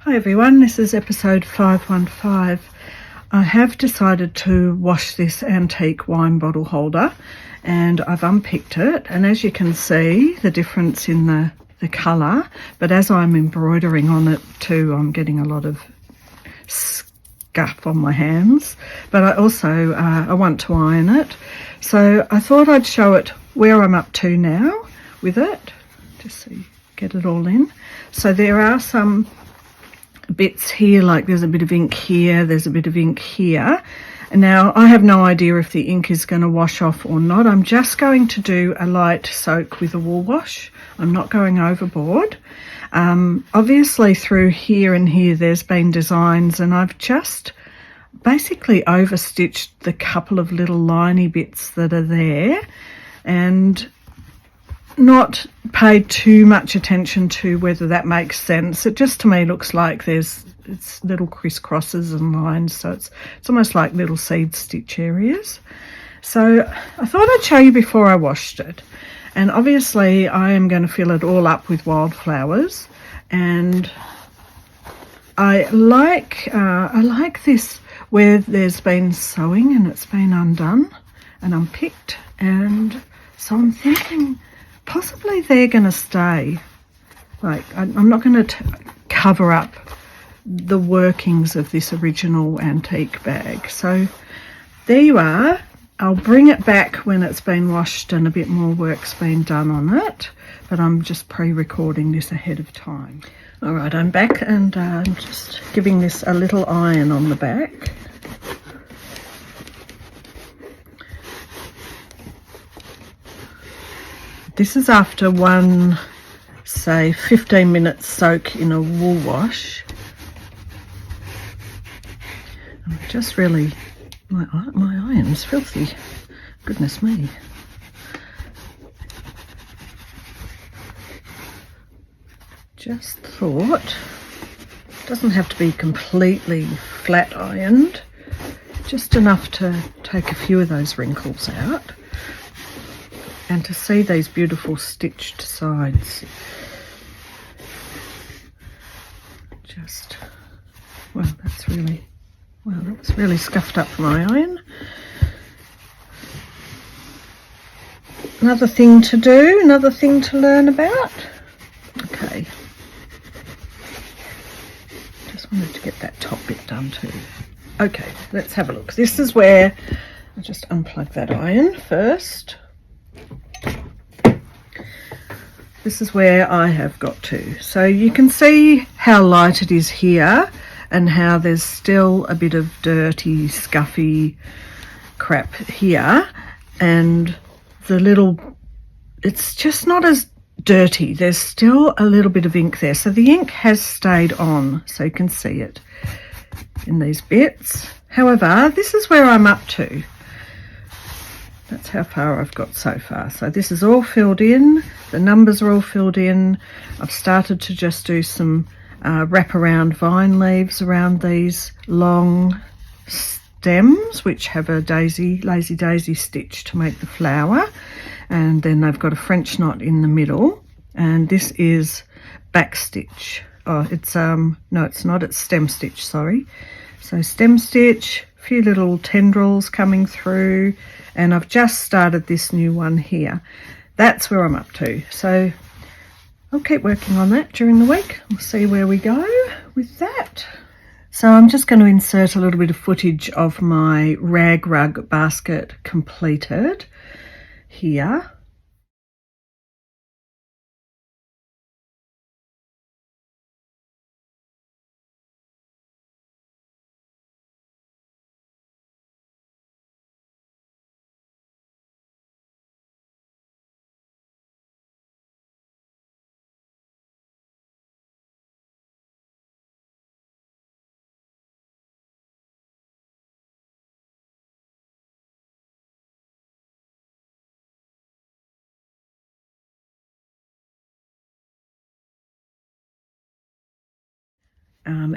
Hi everyone, this is episode 515. I have decided to wash this antique wine bottle holder and I've unpicked it, and as you can see the difference in the colour, but as I'm embroidering on it too, I'm getting a lot of scuff on my hands, but I also I want to iron it, so I thought I'd show it where I'm up to now with it, just so you get it all in. So there are some bits here, like there's a bit of ink here, there's a bit of ink here. And now I have no idea if the ink is going to wash off or not. I'm just going to do a light soak with a wool wash. I'm not going overboard. Obviously through here and here there's been designs, and I've just basically overstitched the couple of little liney bits that are there and not paid too much attention to whether that makes sense. It just to me looks like it's little crisscrosses and lines, so it's almost like little seed stitch areas. So I thought I'd show you before I washed it, and obviously I am going to fill it all up with wildflowers, and I like this where there's been sewing and it's been undone and unpicked, and so I'm thinking possibly they're going to stay. Like, I'm not going to cover up the workings of this original antique bag. So there you are. I'll bring it back when it's been washed and a bit more work's been done on it, but I'm just pre-recording this ahead of time. All right, I'm back, and I'm just giving this a little iron on the back. This is after one, say, 15 minutes soak in a wool wash. I'm just really, my iron's filthy. Goodness me. Just thought, doesn't have to be completely flat ironed, just enough to take a few of those wrinkles out. And to see these beautiful stitched sides, just, well, that was really scuffed up my iron. Another thing to do, another thing to learn about. Okay, just wanted to get that top bit done too. Okay, let's have a look. This is where I'll just unplug that iron first. This is where I have got to. So you can see how light it is here and how there's still a bit of dirty, scuffy crap here. And it's just not as dirty. There's still a little bit of ink there. So the ink has stayed on, so you can see it in these bits. However, this is where I'm up to. That's how far I've got so far. So this is all filled in. The numbers are all filled in. I've started to just do some wraparound vine leaves around these long stems, which have a lazy daisy stitch to make the flower. And then they've got a French knot in the middle. And this is back stitch. Oh, it's, no, it's not. It's stem stitch, sorry. So stem stitch, a few little tendrils coming through. And I've just started this new one here. That's where I'm up to. So I'll keep working on that during the week. We'll see where we go with that. So I'm just going to insert a little bit of footage of my rag rug basket completed here.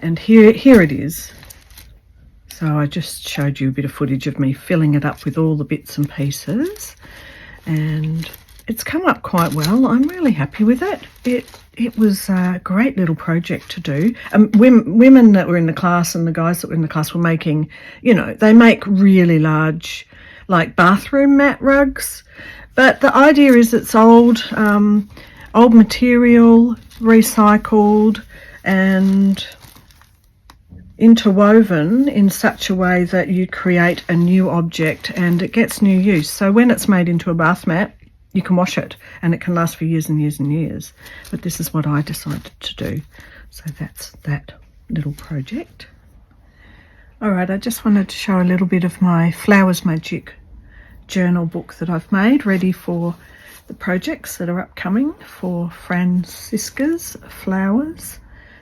And here it is. So I just showed you a bit of footage of me filling it up with all the bits and pieces, and it's come up quite well. I'm really happy with it. It was a great little project to do. Women that were in the class and the guys that were in the class were making, they make really large, like bathroom mat rugs. But the idea is it's old material, recycled and interwoven in such a way that you create a new object and it gets new use. So when it's made into a bath mat, you can wash it and it can last for years and years and years. But this is what I decided to do. So that's that little project. All right, I just wanted to show a little bit of my Flowers Magic journal book that I've made ready for the projects that are upcoming for Francisca's flowers.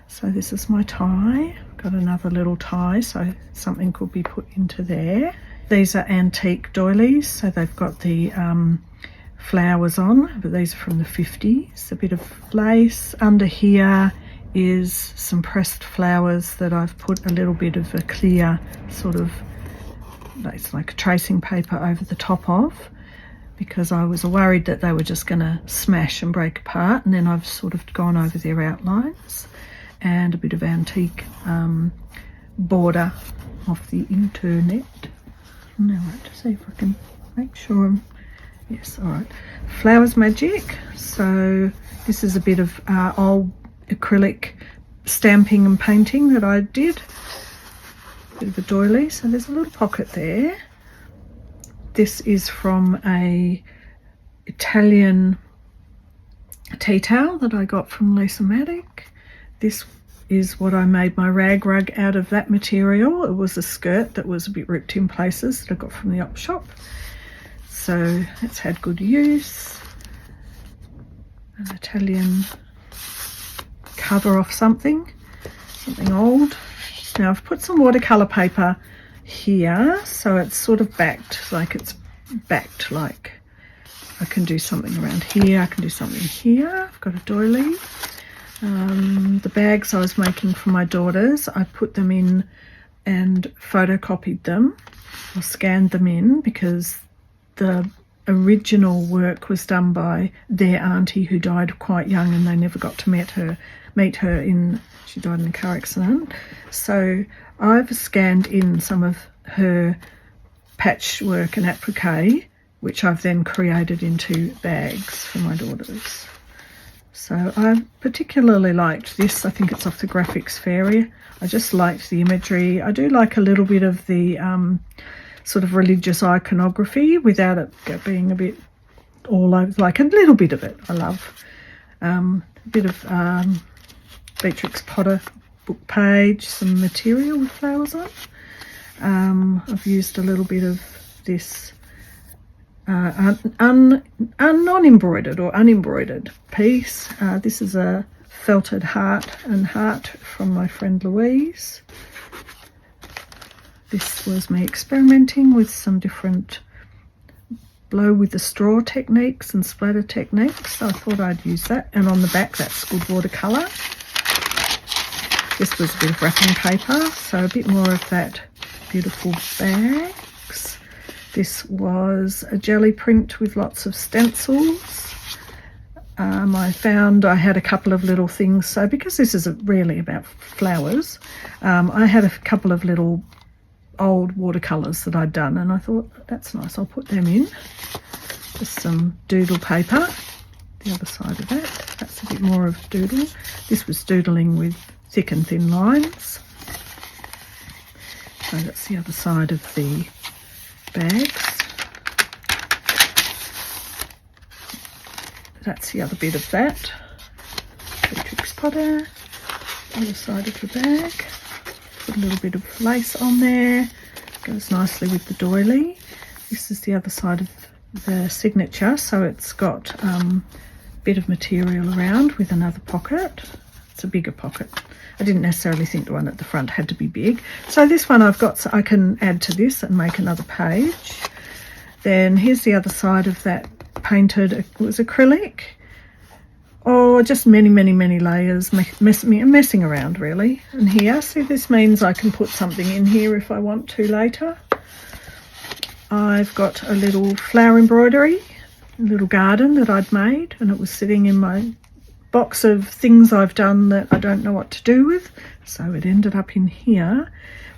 So this is my tie. Got another little tie, so something could be put into there. These are antique doilies, so they've got the flowers on, but these are from the 50s. A bit of lace. Under here is some pressed flowers that I've put a little bit of a clear sort of, it's like a tracing paper over the top of, because I was worried that they were just going to smash and break apart, and then I've sort of gone over their outlines. And a bit of antique border off the internet. Now I have to see if I can make sure I'm, yes, all right. Flowers Magic. So this is a bit of old acrylic stamping and painting that I did. A bit of a doily, so there's a little pocket there. This is from a Italian tea towel that I got from Lisa Maddock. This is what I made my rag rug out of, that material. It was a skirt that was a bit ripped in places that I got from the op shop. So it's had good use. An Italian cover off something old. Now I've put some watercolour paper here, so it's sort of backed, like I can do something around here, I can do something here. I've got a doily. The bags I was making for my daughters, I put them in and photocopied them or scanned them in, because the original work was done by their auntie who died quite young and they never got to meet her she died in a car accident. So I've scanned in some of her patchwork and applique, which I've then created into bags for my daughters. So I particularly liked this. I think it's off the Graphics Fairy. I just liked the imagery. I do like a little bit of the sort of religious iconography without it being a bit all over, like a little bit of it. I love a bit of Beatrix Potter book page, some material with flowers on. I've used a little bit of this non-embroidered or unembroidered piece. This is a felted heart from my friend Louise. This was me experimenting with some different blow with the straw techniques and splatter techniques, so I thought I'd use that. And on the back, that's good watercolour. This was a bit of wrapping paper, so a bit more of that beautiful bags. This was a jelly print with lots of stencils. I found I had a couple of little things, so because this is really about flowers, I had a couple of little old watercolours that I'd done, and I thought that's nice, I'll put them in. Just some doodle paper, the other side of that, that's a bit more of doodle. This was doodling with thick and thin lines. So that's the other side of the bags. That's the other bit of that. Beatrix Potter, other side of the bag. Put a little bit of lace on there. Goes nicely with the doily. This is the other side of the signature, so it's got a bit of material around with another pocket. It's a bigger pocket. I didn't necessarily think the one at the front had to be big. So this one I've got, so I can add to this and make another page. Then here's the other side of that painted, it was acrylic. Oh, just many layers, messing around really. And here, see, this means I can put something in here if I want to later. I've got a little flower embroidery little garden that I'd made, and it was sitting in my box of things I've done that I don't know what to do with, so it ended up in here.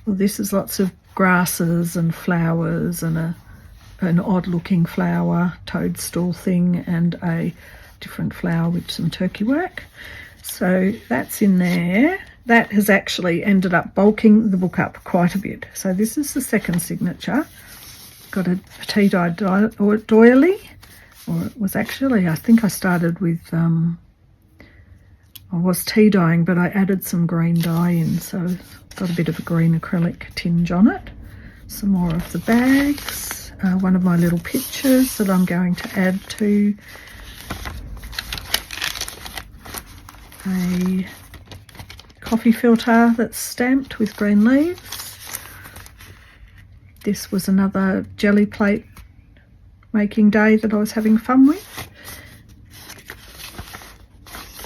Well, this is lots of grasses and flowers and an odd looking flower toadstool thing and a different flower with some turkey work. So that's in there. That has actually ended up bulking the book up quite a bit. So this is the second signature. Got a tea-dyed doily, or it was actually, I think I started with I was tea dyeing, but I added some green dye in, so got a bit of a green acrylic tinge on it. Some more of the bags, one of my little pictures that I'm going to add to a coffee filter that's stamped with green leaves. This was another jelly plate making day that I was having fun with.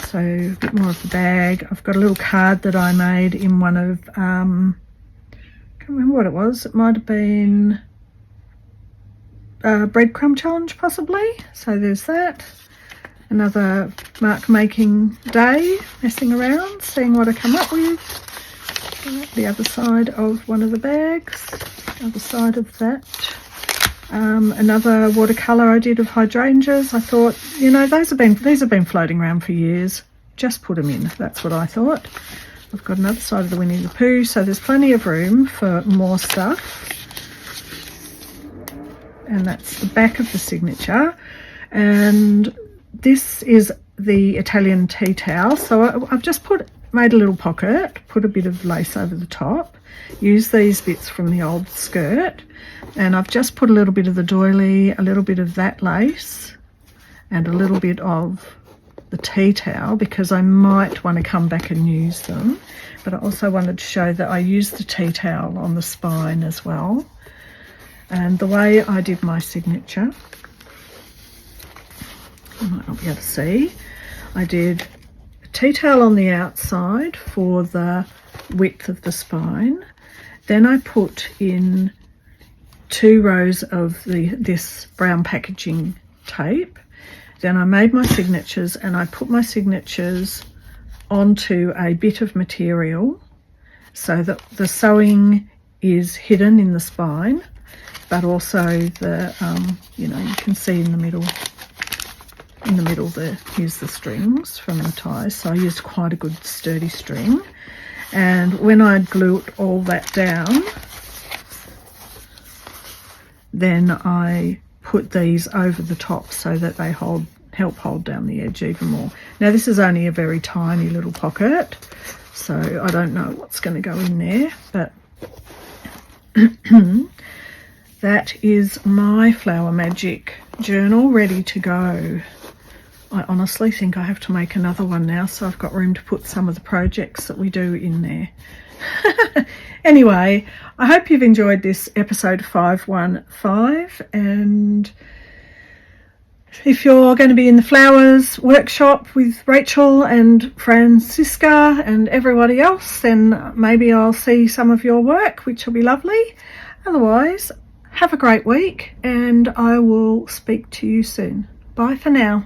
So a bit more of the bag. I've got a little card that I made in one of, can't remember what it was. It might have been a breadcrumb challenge possibly. So there's that. Another mark making day, messing around, seeing what I come up with. The other side of one of the bags, other side of that. Another watercolour I did of hydrangeas. I thought, you know, these have been floating around for years. Just put them in. That's what I thought. I've got another side of the Winnie the Pooh, so there's plenty of room for more stuff. And that's the back of the signature. And this is the Italian tea towel. So I've just made a little pocket, put a bit of lace over the top, used these bits from the old skirt, and I've just put a little bit of the doily, a little bit of that lace, and a little bit of the tea towel, because I might want to come back and use them. But I also wanted to show that I used the tea towel on the spine as well. And the way I did my signature, you might not be able to see, I did a tea towel on the outside for the width of the spine. Then I put in 2 rows of this brown packaging tape. Then I made my signatures, and I put my signatures onto a bit of material so that the sewing is hidden in the spine, but also the you know, you can see in the middle there, here's the strings from the ties. So I used quite a good sturdy string, and when I glued all that down, then I put these over the top so that they help hold down the edge even more. Now this is only a very tiny little pocket, so I don't know what's going to go in there, but that is my Flower Magic journal ready to go. I honestly think I have to make another one now, so I've got room to put some of the projects that we do in there. Anyway, I hope you've enjoyed this episode 515, and if you're going to be in the flowers workshop with Rachel and Francisca and everybody else, then maybe I'll see some of your work, which will be lovely. Otherwise, have a great week, and I will speak to you soon. Bye for now.